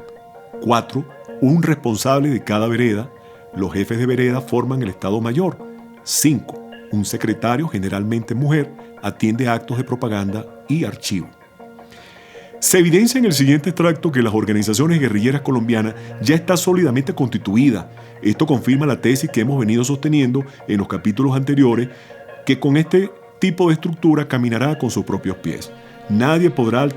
4. Un responsable de cada vereda. Los jefes de vereda forman el Estado Mayor. 5. Un secretario, generalmente mujer, atiende actos de propaganda y archivo. Se evidencia en el siguiente extracto que las organizaciones guerrilleras colombianas ya está sólidamente constituida. Esto confirma la tesis que hemos venido sosteniendo en los capítulos anteriores, que con este tipo de estructura caminará con sus propios pies. Nadie podrá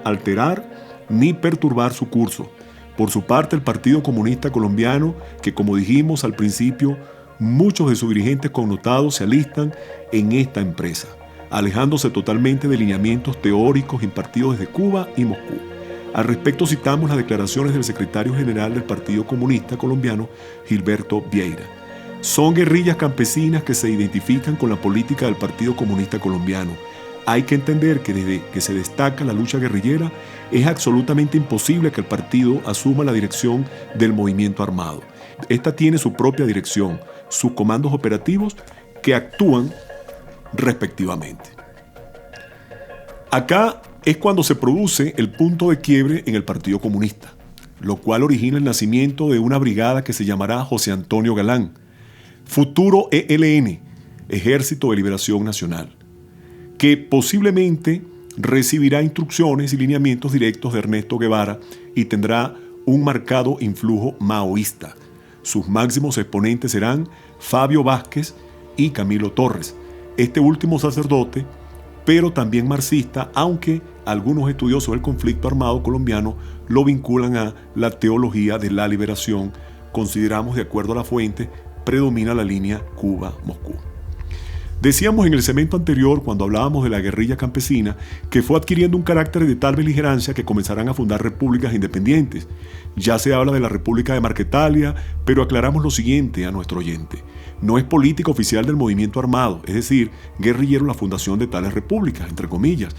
alterar ni perturbar su curso. Por su parte, el Partido Comunista Colombiano, que como dijimos al principio, muchos de sus dirigentes connotados se alistan en esta empresa, alejándose totalmente de lineamientos teóricos impartidos desde Cuba y Moscú. Al respecto citamos las declaraciones del secretario general del Partido Comunista Colombiano, Gilberto Vieira. Son guerrillas campesinas que se identifican con la política del Partido Comunista Colombiano. Hay que entender que desde que se destaca la lucha guerrillera, es absolutamente imposible que el partido asuma la dirección del movimiento armado. Esta tiene su propia dirección, sus comandos operativos que actúan respectivamente. Acá es cuando se produce el punto de quiebre en el Partido Comunista, lo cual origina el nacimiento de una brigada que se llamará José Antonio Galán, futuro ELN, Ejército de Liberación Nacional, que posiblemente recibirá instrucciones y lineamientos directos de Ernesto Guevara y tendrá un marcado influjo maoísta. Sus máximos exponentes serán Fabio Vázquez y Camilo Torres, este último sacerdote, pero también marxista, aunque algunos estudiosos del conflicto armado colombiano lo vinculan a la teología de la liberación. Consideramos, de acuerdo a la fuente, predomina la línea Cuba-Moscú. Decíamos en el segmento anterior, cuando hablábamos de la guerrilla campesina, que fue adquiriendo un carácter de tal beligerancia que comenzarán a fundar repúblicas independientes. Ya se habla de la República de Marquetalia, pero aclaramos lo siguiente a nuestro oyente. No es política oficial del movimiento armado, es decir, guerrillero, la fundación de tales repúblicas, entre comillas.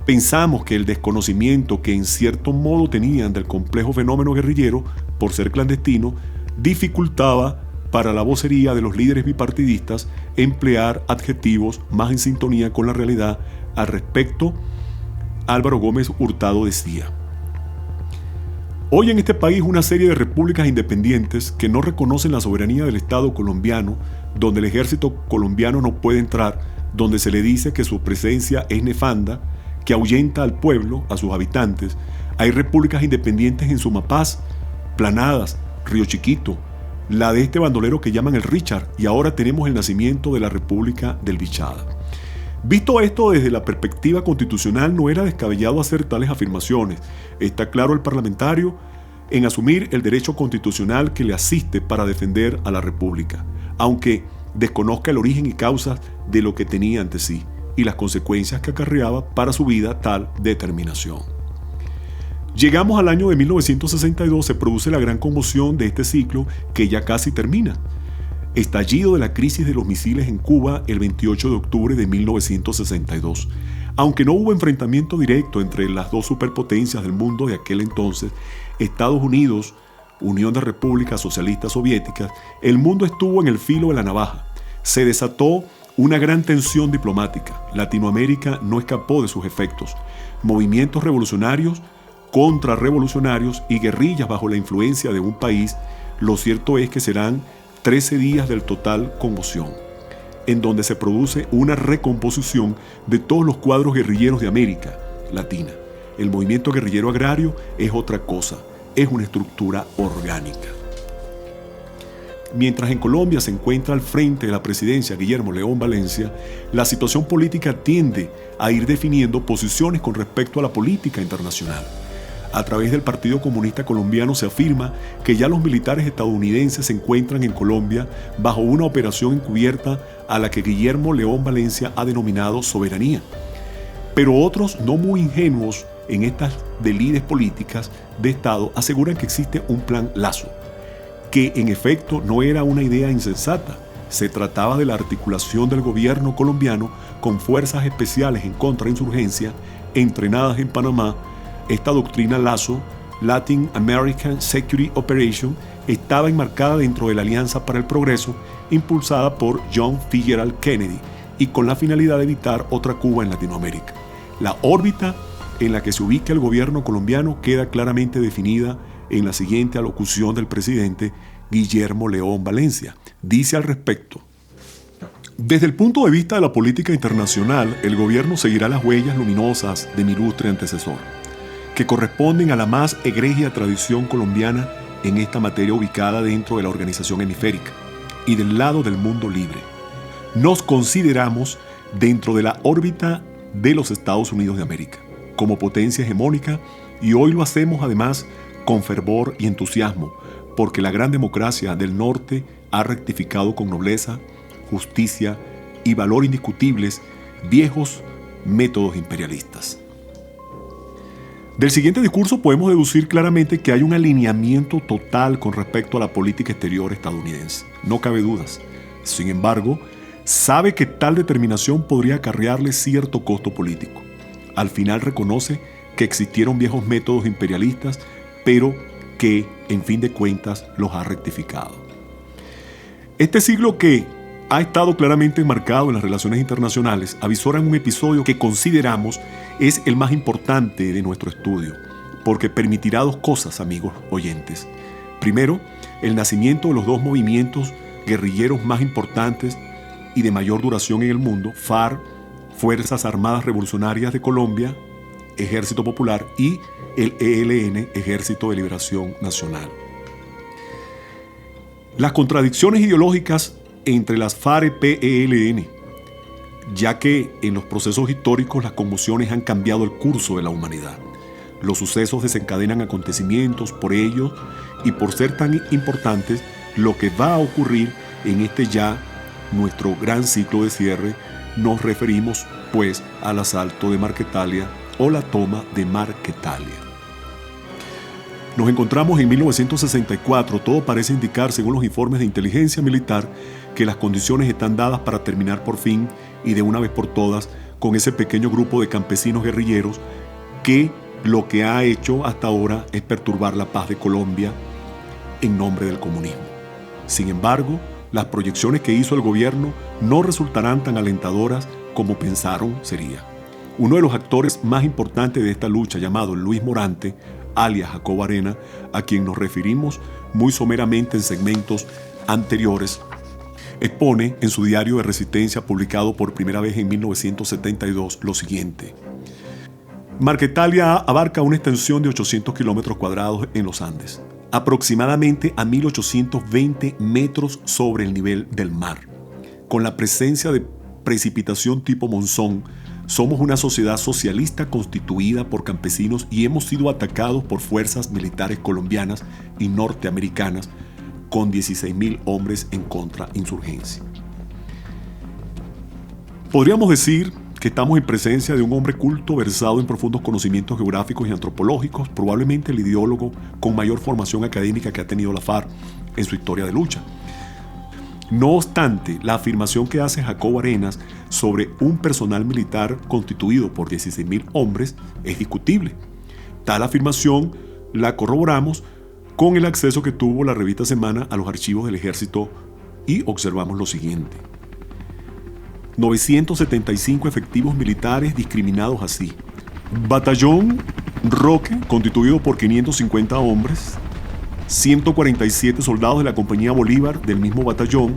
Pensamos que el desconocimiento que en cierto modo tenían del complejo fenómeno guerrillero, por ser clandestino, dificultaba para la vocería de los líderes bipartidistas emplear adjetivos más en sintonía con la realidad. Al respecto, Álvaro Gómez Hurtado decía: hoy en este país una serie de repúblicas independientes que no reconocen la soberanía del Estado colombiano, donde el ejército colombiano no puede entrar, donde se le dice que su presencia es nefanda, que ahuyenta al pueblo, a sus habitantes. Hay repúblicas independientes en Sumapaz, Planadas, Río Chiquito, la de este bandolero que llaman el Richard, y ahora tenemos el nacimiento de la República del Bichada. Visto esto desde la perspectiva constitucional, no era descabellado hacer tales afirmaciones. Está claro el parlamentario en asumir el derecho constitucional que le asiste para defender a la República, aunque desconozca el origen y causas de lo que tenía ante sí y las consecuencias que acarreaba para su vida tal determinación. Llegamos al año de 1962, se produce la gran conmoción de este ciclo que ya casi termina. Estallido de la crisis de los misiles en Cuba el 28 de octubre de 1962. Aunque no hubo enfrentamiento directo entre las dos superpotencias del mundo de aquel entonces, Estados Unidos, Unión de Repúblicas Socialistas Soviéticas, el mundo estuvo en el filo de la navaja. Se desató una gran tensión diplomática. Latinoamérica no escapó de sus efectos. Movimientos revolucionarios, contrarrevolucionarios y guerrillas bajo la influencia de un país. Lo cierto es que serán 13 días del total conmoción, en donde se produce una recomposición de todos los cuadros guerrilleros de América Latina. El movimiento guerrillero agrario es otra cosa, es una estructura orgánica. Mientras en Colombia se encuentra al frente de la presidencia Guillermo León Valencia, la situación política tiende a ir definiendo posiciones con respecto a la política internacional. A través del Partido Comunista Colombiano se afirma que ya los militares estadounidenses se encuentran en Colombia bajo una operación encubierta a la que Guillermo León Valencia ha denominado soberanía. Pero otros, no muy ingenuos en estas delides políticas de Estado, aseguran que existe un plan Lazo, que en efecto no era una idea insensata. Se trataba de la articulación del gobierno colombiano con fuerzas especiales en contrainsurgencia entrenadas en Panamá. Esta doctrina Lazo, Latin American Security Operation, estaba enmarcada dentro de la Alianza para el Progreso, impulsada por John Fitzgerald Kennedy, y con la finalidad de evitar otra Cuba en Latinoamérica. La órbita en la que se ubica el gobierno colombiano queda claramente definida en la siguiente alocución del presidente Guillermo León Valencia. Dice al respecto: desde el punto de vista de la política internacional, el gobierno seguirá las huellas luminosas de mi ilustre antecesor, que corresponden a la más egregia tradición colombiana en esta materia ubicada dentro de la organización hemisférica y del lado del mundo libre. Nos consideramos dentro de la órbita de los Estados Unidos de América, como potencia hegemónica, y hoy lo hacemos además con fervor y entusiasmo, porque la gran democracia del norte ha rectificado con nobleza, justicia y valor indiscutibles viejos métodos imperialistas. Del siguiente discurso podemos deducir claramente que hay un alineamiento total con respecto a la política exterior estadounidense. No cabe dudas. Sin embargo, sabe que tal determinación podría acarrearle cierto costo político. Al final reconoce que existieron viejos métodos imperialistas, pero que, en fin de cuentas, los ha rectificado. Este siglo, que ha estado claramente enmarcado en las relaciones internacionales, avisora en un episodio que consideramos es el más importante de nuestro estudio, porque permitirá dos cosas, amigos oyentes. Primero, el nacimiento de los dos movimientos guerrilleros más importantes y de mayor duración en el mundo: FARC, Fuerzas Armadas Revolucionarias de Colombia, Ejército Popular, y el ELN, Ejército de Liberación Nacional. Las contradicciones ideológicas entre las FARC-ELN, ya que en los procesos históricos las conmociones han cambiado el curso de la humanidad. Los sucesos desencadenan acontecimientos, por ellos y por ser tan importantes, lo que va a ocurrir en este ya nuestro gran ciclo de cierre. Nos referimos pues al asalto de Marquetalia o la toma de Marquetalia. Nos encontramos en 1964. Todo parece indicar, según los informes de inteligencia militar, que las condiciones están dadas para terminar por fin y de una vez por todas con ese pequeño grupo de campesinos guerrilleros que lo que ha hecho hasta ahora es perturbar la paz de Colombia en nombre del comunismo. Sin embargo, las proyecciones que hizo el gobierno no resultarán tan alentadoras como pensaron sería. Uno de los actores más importantes de esta lucha, llamado Luis Morante, alias Jacobo Arenas, a quien nos referimos muy someramente en segmentos anteriores, expone en su diario de resistencia, publicado por primera vez en 1972, lo siguiente. Marquetalia abarca una extensión de 800 kilómetros cuadrados en los Andes, aproximadamente a 1820 metros sobre el nivel del mar. Con la presencia de precipitación tipo monzón, somos una sociedad socialista constituida por campesinos y hemos sido atacados por fuerzas militares colombianas y norteamericanas con 16.000 hombres en contrainsurgencia. Podríamos decir que estamos en presencia de un hombre culto versado en profundos conocimientos geográficos y antropológicos, probablemente el ideólogo con mayor formación académica que ha tenido la FARC en su historia de lucha. No obstante, la afirmación que hace Jacobo Arenas sobre un personal militar constituido por 16.000 hombres es discutible. Tal afirmación la corroboramos con el acceso que tuvo la revista Semana a los archivos del Ejército y observamos lo siguiente. 975 efectivos militares discriminados así. Batallón Roque, constituido por 550 hombres, 147 soldados de la Compañía Bolívar del mismo batallón,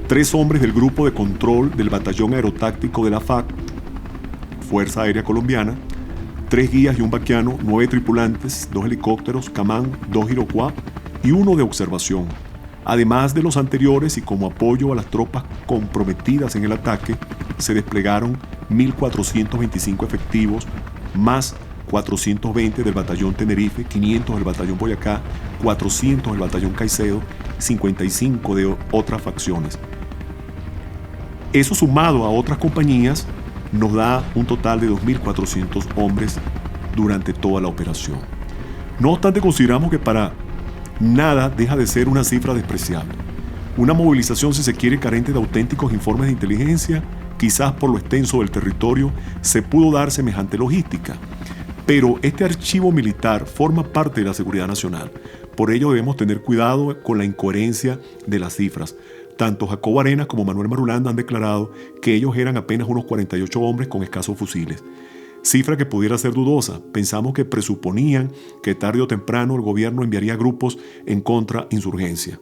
3 hombres del grupo de control del batallón aerotáctico de la FAC, Fuerza Aérea Colombiana, 3 guías y un vaquiano, 9 tripulantes, 2 helicópteros, Camán, 2 Iroquois y 1 de observación. Además de los anteriores y como apoyo a las tropas comprometidas en el ataque, se desplegaron 1.425 efectivos, más 420 del batallón Tenerife, 500 del batallón Boyacá, 400 del batallón Caicedo, 55 de otras facciones. Eso sumado a otras compañías nos da un total de 2.400 hombres durante toda la operación. No obstante, consideramos que para nada deja de ser una cifra despreciable. Una movilización, si se quiere, carente de auténticos informes de inteligencia, quizás por lo extenso del territorio, se pudo dar semejante logística. Pero este archivo militar forma parte de la seguridad nacional. Por ello debemos tener cuidado con la incoherencia de las cifras. Tanto Jacobo Arenas como Manuel Marulanda han declarado que ellos eran apenas unos 48 hombres con escasos fusiles. Cifra que pudiera ser dudosa. Pensamos que presuponían que tarde o temprano el gobierno enviaría grupos en contrainsurgencia.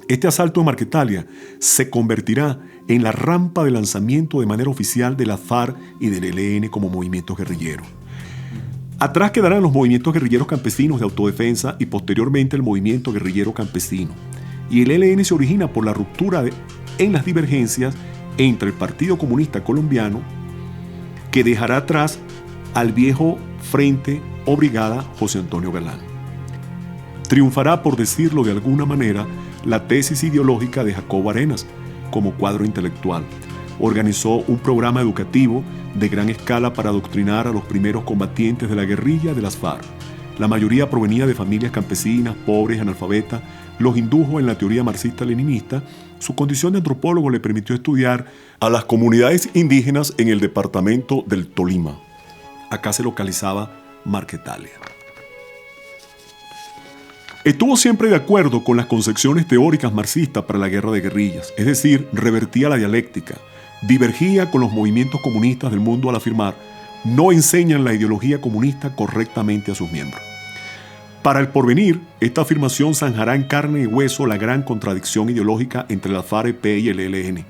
Este asalto de Marquetalia se convertirá en la rampa de lanzamiento de manera oficial de la FARC y del ELN como movimiento guerrillero. Atrás quedarán los movimientos guerrilleros campesinos de autodefensa y posteriormente el movimiento guerrillero campesino. Y el ELN se origina por la ruptura en las divergencias entre el Partido Comunista Colombiano, que dejará atrás al viejo Frente o Brigada José Antonio Galán. Triunfará, por decirlo de alguna manera, la tesis ideológica de Jacobo Arenas como cuadro intelectual. Organizó un programa educativo de gran escala para adoctrinar a los primeros combatientes de la guerrilla de las FARC. La mayoría provenía de familias campesinas, pobres, analfabetas. Los indujo en la teoría marxista-leninista. Su condición de antropólogo le permitió estudiar a las comunidades indígenas en el departamento del Tolima. Acá se localizaba Marquetalia. Estuvo siempre de acuerdo con las concepciones teóricas marxistas para la guerra de guerrillas, es decir, revertía la dialéctica, divergía con los movimientos comunistas del mundo al afirmar: no enseñan la ideología comunista correctamente a sus miembros. Para el porvenir, esta afirmación zanjará en carne y hueso la gran contradicción ideológica entre la FARC-EP y el ELN.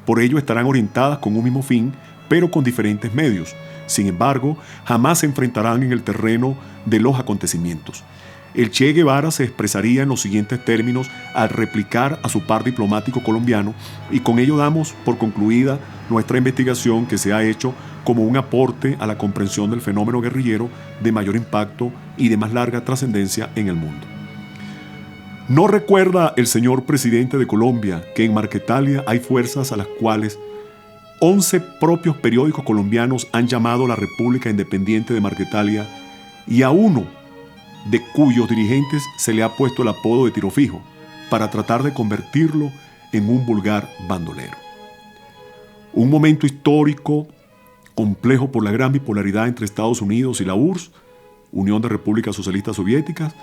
Por ello estarán orientadas con un mismo fin, pero con diferentes medios. Sin embargo, jamás se enfrentarán en el terreno de los acontecimientos. El Che Guevara se expresaría en los siguientes términos al replicar a su par diplomático colombiano, y con ello damos por concluida nuestra investigación, que se ha hecho como un aporte a la comprensión del fenómeno guerrillero de mayor impacto y de más larga trascendencia en el mundo. ¿No recuerda el señor presidente de Colombia que en Marquetalia hay fuerzas a las cuales 11 propios periódicos colombianos han llamado la República Independiente de Marquetalia, y a uno de cuyos dirigentes se le ha puesto el apodo de Tiro Fijo, para tratar de convertirlo en un vulgar bandolero? Un momento histórico complejo por la gran bipolaridad entre Estados Unidos y la URSS, Unión de Repúblicas Socialistas Soviéticas.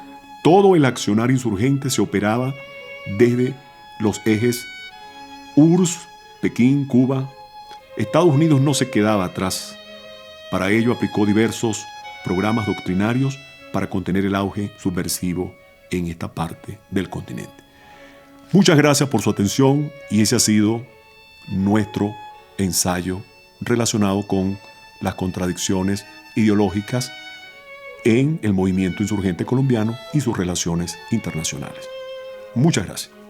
Todo el accionar insurgente se operaba desde los ejes URSS, Pekín, Cuba. Estados Unidos no se quedaba atrás. Para ello aplicó diversos programas doctrinarios para contener el auge subversivo en esta parte del continente. Muchas gracias por su atención y ese ha sido nuestro ensayo relacionado con las contradicciones ideológicas en el movimiento insurgente colombiano y sus relaciones internacionales. Muchas gracias.